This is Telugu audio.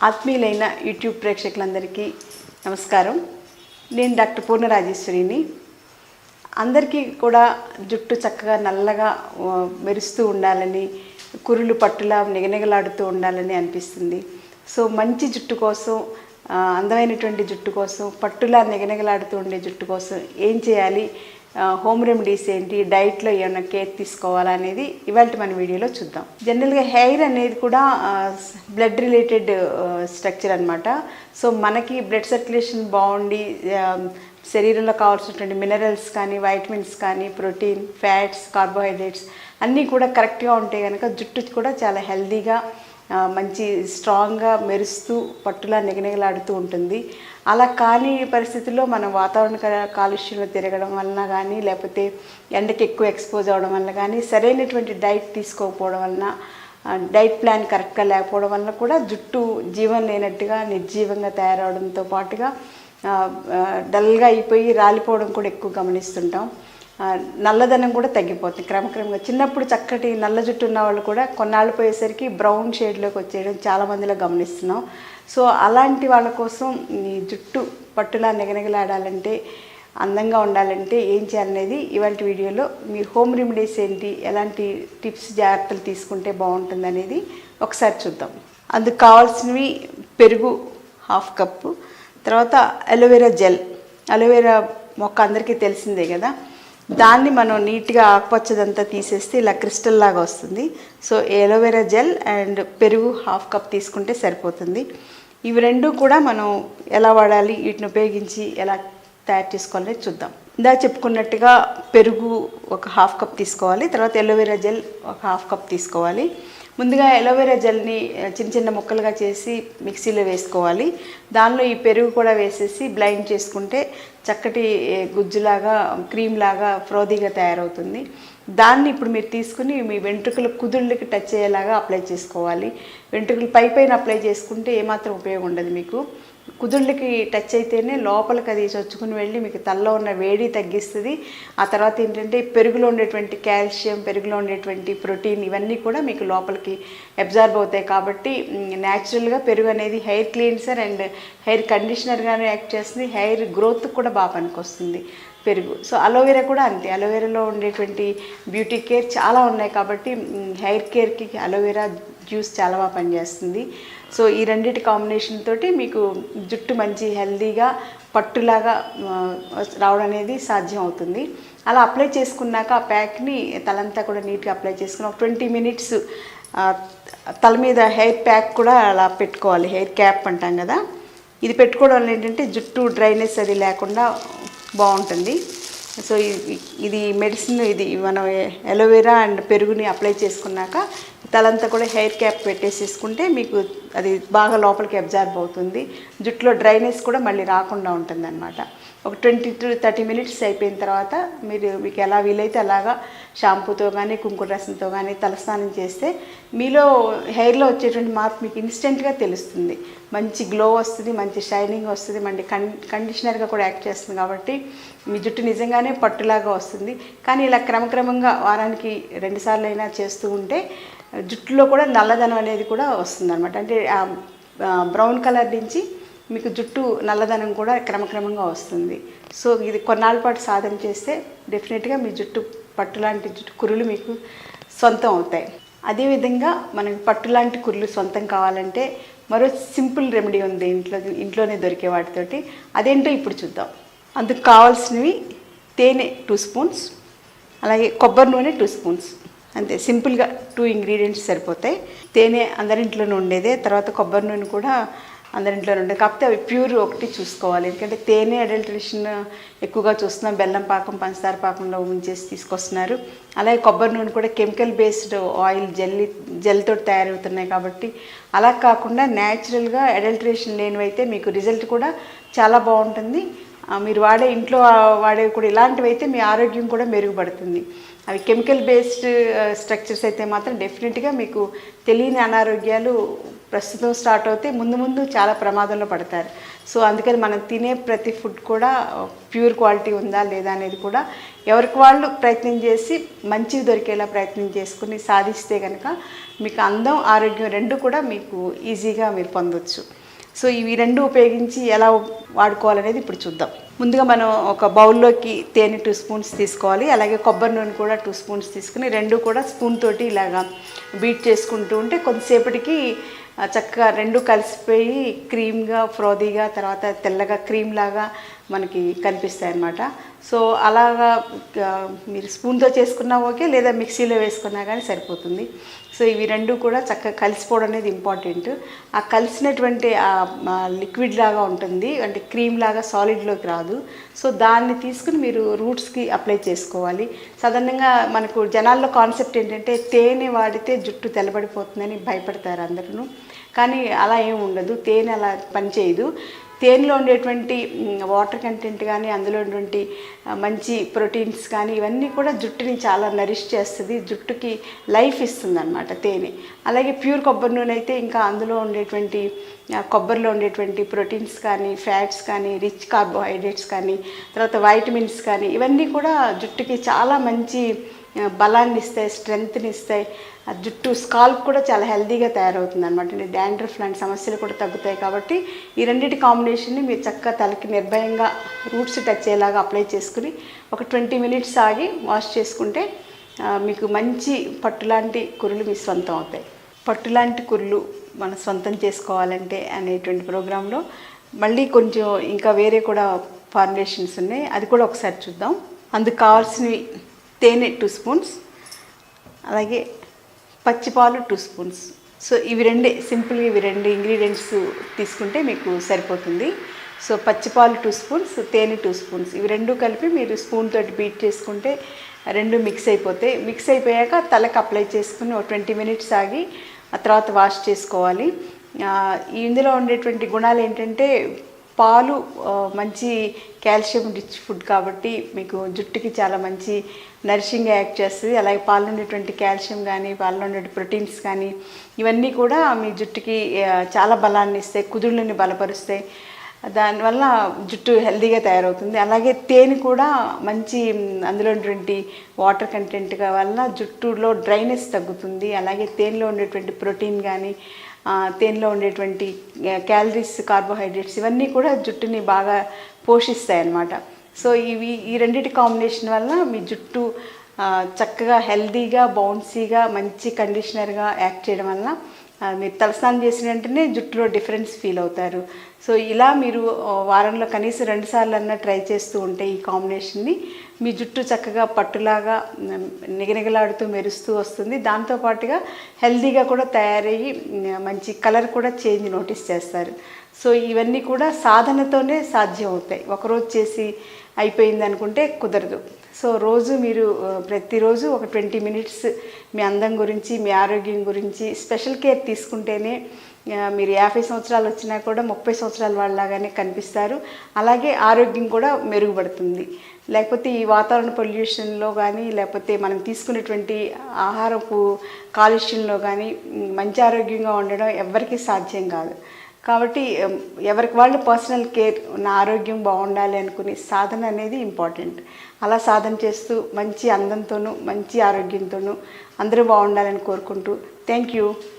ఆత్మీయులైన యూట్యూబ్ ప్రేక్షకులందరికీ నమస్కారం. నేను డాక్టర్ పూర్ణ రాజేశ్వరిని. అందరికీ కూడా జుట్టు చక్కగా నల్లగా మెరుస్తూ ఉండాలని, కురులు పట్టులా నిగనిగలాడుతూ ఉండాలని అనిపిస్తుంది. సో మంచి జుట్టు కోసం, అందమైనటువంటి జుట్టు కోసం, పట్టులా నిగనిగలాడుతూ ఉండే జుట్టు కోసం ఏం చేయాలి, హోమ్ రెమెడీస్ ఏంటి, డైట్లో ఏమైనా కేర్ తీసుకోవాలా అనేది ఇవాళ మన వీడియోలో చూద్దాం. జనరల్గా హెయిర్ అనేది కూడా బ్లడ్ రిలేటెడ్ స్ట్రక్చర్ అనమాట. సో మనకి బ్లడ్ సర్క్యులేషన్ బాగుండి శరీరంలో కావాల్సినటువంటి మినరల్స్ కానీ, వైటమిన్స్ కానీ, ప్రోటీన్, ఫ్యాట్స్, కార్బోహైడ్రేట్స్ అన్నీ కూడా కరెక్ట్గా ఉంటే కనుక జుట్టు కూడా చాలా హెల్తీగా, మంచి స్ట్రాంగ్గా మెరుస్తూ పట్టులా నిగనిగలాడుతూ ఉంటుంది. అలా కాని పరిస్థితుల్లో మనం వాతావరణ కాలుష్యంలో తిరగడం వలన కానీ, లేకపోతే ఎండకి ఎక్కువ ఎక్స్పోజ్ అవ్వడం వల్ల కానీ, సరైనటువంటి డైట్ తీసుకోకపోవడం వలన, డైట్ ప్లాన్ కరెక్ట్గా లేకపోవడం వలన కూడా జుట్టు జీవం లేనట్టుగా నిర్జీవంగా తయారవడంతో పాటుగా డల్గా అయిపోయి రాలిపోవడం కూడా ఎక్కువ గమనిస్తుంటాం. నల్లదనం కూడా తగ్గిపోతుంది క్రమక్రమంగా. చిన్నప్పుడు చక్కటి నల్ల జుట్టు ఉన్న వాళ్ళు కూడా కొన్నాళ్ళు పోయేసరికి బ్రౌన్ షేడ్లోకి వచ్చేయడం చాలామందిలో గమనిస్తున్నాం. సో అలాంటి వాళ్ళ కోసం ఈ జుట్టు పట్టులా నిగనిగలాడాలంటే, అందంగా ఉండాలంటే ఏం చేయాలనేది ఇవాళ వీడియోలో మీరు హోమ్ రెమెడీస్ ఏంటి, ఎలాంటి టిప్స్ జాగ్రత్తలు తీసుకుంటే బాగుంటుంది అనేది ఒకసారి చూద్దాం. అందుకు కావాల్సినవి పెరుగు 1/2 కప్పు, తర్వాత అలోవెరా జెల్. అలోవెరా మొక్క అందరికీ తెలిసిందే కదా. దాన్ని మనం నీట్గా ఆకుపచ్చదంతా తీసేస్తే ఇలా క్రిస్టల్ లాగా వస్తుంది. సో అలోవెరా జెల్ అండ్ పెరుగు 1/2 కప్ తీసుకుంటే సరిపోతుంది. ఇవి రెండు కూడా మనం ఎలా వాడాలి, వీటిని ఉపయోగించి ఎలా తయారు చేసుకోవాలని చూద్దాం. ఇందాక చెప్పుకున్నట్టుగా పెరుగు ఒక 1/2 కప్ తీసుకోవాలి, తర్వాత అలోవెరా జెల్ ఒక 1/2 కప్ తీసుకోవాలి. ముందుగా అలోవెరా జెల్ని చిన్న చిన్న ముక్కలుగా చేసి మిక్సీలో వేసుకోవాలి. దానిలో ఈ పెరుగు కూడా వేసేసి బ్లైండ్ చేసుకుంటే చక్కటి గుజ్జులాగా, క్రీమ్ లాగా ఫ్రోదీగా తయారవుతుంది. దాన్ని ఇప్పుడు మీరు తీసుకుని మీ వెంట్రుకల కుదుళ్ళకి టచ్ అయ్యేలాగా అప్లై చేసుకోవాలి. వెంట్రుకలు పైన అప్లై చేసుకుంటే ఏమాత్రం ఉపయోగం ఉండదు. మీకు కుదుళ్ళకి టచ్ అయితేనే లోపలికి అది చొచ్చుకుని వెళ్ళి మీకు తలలో ఉన్న వేడి తగ్గిస్తుంది. ఆ తర్వాత ఏంటంటే పెరుగులో ఉండేటువంటి కాల్షియం, పెరుగులో ఉండేటువంటి ప్రోటీన్ ఇవన్నీ కూడా మీకు లోపలికి అబ్జార్బ్ అవుతాయి. కాబట్టి న్యాచురల్గా పెరుగు అనేది హెయిర్ క్లీన్సర్ అండ్ హెయిర్ కండిషనర్గానే యాక్ట్ చేస్తుంది. హెయిర్ గ్రోత్ కూడా బాగా పనికొస్తుంది పెరుగు. సో అలోవెరా కూడా అంతే. అలోవెరాలో ఉండేటువంటి బ్యూటీ కేర్ చాలా ఉన్నాయి కాబట్టి హెయిర్ కేర్కి అలోవెరా జ్యూస్ చాలా బాగా పనిచేస్తుంది. సో ఈ రెండింటి కాంబినేషన్ తోటి మీకు జుట్టు మంచి హెల్దీగా పట్టులాగా రావడం అనేది సాధ్యం అవుతుంది. అలా అప్లై చేసుకున్నాక ఆ ప్యాక్ని తలంతా కూడా నీట్గా అప్లై చేసుకుని ఒక 20 మినిట్స్ తల మీద హెయిర్ ప్యాక్ కూడా అలా పెట్టుకోవాలి. హెయిర్ క్యాప్ అంటాం కదా, ఇది పెట్టుకోవడం వల్ల ఏంటంటే జుట్టు డ్రైనెస్ అది లేకుండా బాగుంటుంది. సో ఇది మెడిసిన్. ఇది మనం అలోవెరా అండ్ పెరుగుని అప్లై చేసుకున్నాక తలంతా కూడా హెయిర్ క్యాప్ పెట్టేసేసుకుంటే మీకు అది బాగా లోపలికి అబ్జార్బ్ అవుతుంది. జుట్టులో డ్రైనెస్ కూడా మళ్ళీ రాకుండా ఉంటుంది అన్నమాట. ఒక 20 to 30 మినిట్స్ అయిపోయిన తర్వాత మీకు ఎలా వీలైతే అలాగా షాంపూతో కానీ, కుంకుమ రసంతో కానీ తలస్నానం చేస్తే మీలో హెయిర్లో వచ్చేటువంటి మార్పు మీకు ఇన్స్టెంట్గా తెలుస్తుంది. మంచి గ్లో వస్తుంది, మంచి షైనింగ్ వస్తుంది, మంచి కండిషనర్గా కూడా యాక్ట్ చేస్తుంది. కాబట్టి మీ జుట్టు నిజంగానే పట్టులాగా వస్తుంది. కానీ ఇలా క్రమక్రమంగా వారానికి 2 సార్లు అయినా చేస్తూ ఉంటే జుట్టులో కూడా నల్లదనం అనేది కూడా వస్తుంది అనమాట. అంటే బ్రౌన్ కలర్ నుంచి మీకు జుట్టు నల్లదనం కూడా క్రమక్రమంగా వస్తుంది. సో ఇది కొన్నాళ్ళ పాటు సాధన చేస్తే డెఫినెట్గా మీ జుట్టు పట్టులాంటి జుట్టు కురులు మీకు సొంతం అవుతాయి. అదేవిధంగా మనకి పట్టులాంటి కురులు సొంతం కావాలంటే మరో సింపుల్ రెమెడీ ఉంది ఇంట్లోనే దొరికే వాటితోటి. అదేంటో ఇప్పుడు చూద్దాం. అందుకు కావాల్సినవి తేనె 2 స్పూన్స్, అలాగే కొబ్బరి నూనె 2 స్పూన్స్. అంతే, సింపుల్గా 2 ఇంగ్రీడియంట్స్ సరిపోతాయి. తేనె అందరింట్లోనే ఉండేదే, తర్వాత కొబ్బరి నూనె కూడా అందరింట్లో ఉండేది. కాకపోతే అవి ప్యూర్ ఒకటి చూసుకోవాలి. ఎందుకంటే తేనె అడల్టరేషన్ ఎక్కువగా చూస్తున్నాం. బెల్లం పాకం, పంచదార పాకంలో ఉంచేసి తీసుకొస్తున్నారు. అలాగే కొబ్బరి నూనె కూడా కెమికల్ బేస్డ్ ఆయిల్ జెల్తో తయారవుతున్నాయి. కాబట్టి అలా కాకుండా న్యాచురల్గా అడల్టరేషన్ లేనివైతే మీకు రిజల్ట్ కూడా చాలా బాగుంటుంది. మీరు ఇంట్లో వాడేవి కూడా ఇలాంటివి అయితే మీ ఆరోగ్యం కూడా మెరుగుపడుతుంది. అవి కెమికల్ బేస్డ్ స్ట్రక్చర్స్ అయితే మాత్రం డెఫినెట్గా మీకు తెలియని అనారోగ్యాలు ప్రస్తుతం స్టార్ట్ అవుతే ముందు ముందు చాలా ప్రమాదంలో పడతారు. సో అందుకని మనం తినే ప్రతి ఫుడ్ కూడా ప్యూర్ క్వాలిటీ ఉందా లేదా అనేది కూడా ఎవరికి వాళ్ళు ప్రయత్నం చేసి మంచివి దొరికేలా ప్రయత్నం చేసుకుని సాధిస్తే కనుక మీకు అందం ఆరోగ్యం రెండు కూడా మీకు ఈజీగా మీరు పొందొచ్చు. సో ఇవి రెండు ఉపయోగించి ఎలా వాడుకోవాలనేది ఇప్పుడు చూద్దాం. ముందుగా మనం ఒక బౌల్లోకి తేనె 2 స్పూన్స్ తీసుకోవాలి. అలాగే కొబ్బరి నూనె కూడా 2 స్పూన్స్ తీసుకుని రెండు కూడా స్పూన్ తోటి ఇలాగా బీట్ చేసుకుంటూ ఉంటే కొంతసేపటికి చక్కగా రెండు కలిసిపోయి క్రీమ్గా ఫ్రోదీగా తర్వాత తెల్లగా క్రీమ్ లాగా మనకి కనిపిస్తాయి అన్నమాట. సో అలాగా మీరు స్పూన్తో చేసుకున్నా ఓకే, లేదా మిక్సీలో వేసుకున్నా కానీ సరిపోతుంది. సో ఇవి రెండు కూడా చక్కగా కలిసిపోవడం అనేది ఇంపార్టెంట్. ఆ కలిసినటువంటి లిక్విడ్ లాగా ఉంటుంది, అంటే క్రీమ్ లాగా సాలిడ్లోకి రాదు. సో దాన్ని తీసుకుని మీరు రూట్స్కి అప్లై చేసుకోవాలి. సాధారణంగా మనకు జనాల్లో కాన్సెప్ట్ ఏంటంటే తేనె వాడితే జుట్టు తెల్లబడిపోతుందని భయపడతారు అందరూ. కానీ అలా ఏమి ఉండదు, తేనె అలా పనిచేయదు. తేనెలో ఉండేటువంటి వాటర్ కంటెంట్ కానీ అందులో ఉన్నటువంటి మంచి ప్రోటీన్స్ కానీ ఇవన్నీ కూడా జుట్టుని చాలా నరిష్ చేస్తుంది, జుట్టుకి లైఫ్ ఇస్తుంది అన్నమాట తేనె. అలాగే ప్యూర్ కొబ్బరి నూనె అయితే ఇంకా అందులో ఉండేటువంటి కొబ్బరిలో ఉండేటువంటి ప్రోటీన్స్ కానీ ఫ్యాట్స్ కానీ రిచ్ కార్బోహైడ్రేట్స్ కానీ తర్వాత వైటమిన్స్ కానీ ఇవన్నీ కూడా జుట్టుకి చాలా మంచి బలాన్ని ఇస్తాయి, స్ట్రెంగ్త్ని ఇస్తాయి. ఆ జుట్టు స్కాల్ప్ కూడా చాలా హెల్తీగా తయారవుతుంది అనమాట. డాండ్రఫ్ లాంటి సమస్యలు కూడా తగ్గుతాయి. కాబట్టి ఈ రెండింటి కాంబినేషన్ని మీరు చక్కగా తలకి నిర్భయంగా రూట్స్ టచ్ అయ్యేలాగా అప్లై చేసుకుని ఒక 20 మినిట్స్ ఆగి వాష్ చేసుకుంటే మీకు మంచి పట్టులాంటి కురులు మీ సొంతం అవుతాయి. పట్టులాంటి కురులు మనం సొంతం చేసుకోవాలంటే అనేటువంటి ప్రోగ్రాంలో మళ్ళీ కొంచెం ఇంకా వేరే కూడా ఫార్ములేషన్స్ ఉన్నాయి, అది కూడా ఒకసారి చూద్దాం. అందుకు కావాల్సినవి తేనె 2 స్పూన్స్, అలాగే పచ్చిపాలు 2 స్పూన్స్. సో ఇవి రెండే సింపుల్గా ఇవి రెండు ఇంగ్రీడియంట్స్ తీసుకుంటే మీకు సరిపోతుంది. సో పచ్చిపాలు 2 స్పూన్స్, తేనె 2 స్పూన్స్ ఇవి రెండు కలిపి మీరు స్పూన్ తోటి బీట్ చేసుకుంటే రెండు మిక్స్ అయిపోతాయి. మిక్స్ అయిపోయాక తలకు అప్లై చేసుకుని ఒక 20 మినిట్స్ ఆగి ఆ తర్వాత వాష్ చేసుకోవాలి. ఇందులో ఉండేటువంటి గుణాలు ఏంటంటే పాలు మంచి కాల్షియం రిచ్ ఫుడ్ కాబట్టి మీకు జుట్టుకి చాలా మంచి నరిషింగ్గా యాక్ట్ చేస్తుంది. అలాగే పాలలో ఉండేటువంటి కాల్షియం కానీ పాలలో ఉండే ప్రోటీన్స్ కానీ ఇవన్నీ కూడా మీ జుట్టుకి చాలా బలాన్ని ఇస్తాయి, కుదుళ్ళని బలపరుస్తాయి. దానివల్ల జుట్టు హెల్తీగా తయారవుతుంది. అలాగే తేనె కూడా మంచి అందులో ఉన్నటువంటి వాటర్ కంటెంట్ వల్ల జుట్టులో డ్రైనెస్ తగ్గుతుంది. అలాగే తేనెలో ఉండేటువంటి ప్రోటీన్ కానీ తేనెలో ఉండేటువంటి క్యాలరీస్ కార్బోహైడ్రేట్స్ ఇవన్నీ కూడా జుట్టుని బాగా పోషిస్తాయి అన్నమాట. సో ఈ రెండింటి కాంబినేషన్ వల్ల మీ జుట్టు చక్కగా హెల్తీగా బౌన్సీగా మంచి కండిషనర్గా యాక్ట్ చేయడం వల్ల మీరు తలస్నానం చేసిన వెంటనే జుట్టులో డిఫరెన్స్ ఫీల్ అవుతారు. సో ఇలా మీరు వారంలో కనీసం 2 సార్లు అన్నా ట్రై చేస్తూ ఉంటే ఈ కాంబినేషన్ని మీ జుట్టు చక్కగా పట్టులాగా నిగనిగలాడుతూ మెరుస్తూ వస్తుంది. దాంతోపాటుగా హెల్తీగా కూడా తయారయ్యి మంచి కలర్ కూడా చేంజ్ నోటీస్ చేస్తారు. సో ఇవన్నీ కూడా సాధనతోనే సాధ్యం అవుతాయి. ఒకరోజు చేసి అయిపోయింది అనుకుంటే కుదరదు. సో రోజు మీరు ప్రతిరోజు ఒక 20 మినిట్స్ మీ అందం గురించి మీ ఆరోగ్యం గురించి స్పెషల్ కేర్ తీసుకుంటేనే మీరు 50 సంవత్సరాలు వచ్చినా కూడా 30 సంవత్సరాల వాళ్ళలాగానే కనిపిస్తారు. అలాగే ఆరోగ్యం కూడా మెరుగుపడుతుంది. లేకపోతే ఈ వాతావరణ పొల్యూషన్లో కానీ లేకపోతే మనం తీసుకునేటువంటి ఆహారపు కాలుష్యంలో కానీ మంచి ఆరోగ్యంగా ఉండడం ఎవరికీ సాధ్యం కాదు. కాబట్టి ఎవరికి వాళ్ళు పర్సనల్ కేర్, నా ఆరోగ్యం బాగుండాలి అనుకునే సాధన అనేది ఇంపార్టెంట్. అలా సాధన చేస్తూ మంచి అందంతోనూ మంచి ఆరోగ్యంతోనూ అందరూ బాగుండాలని కోరుకుంటూ థ్యాంక్ యూ.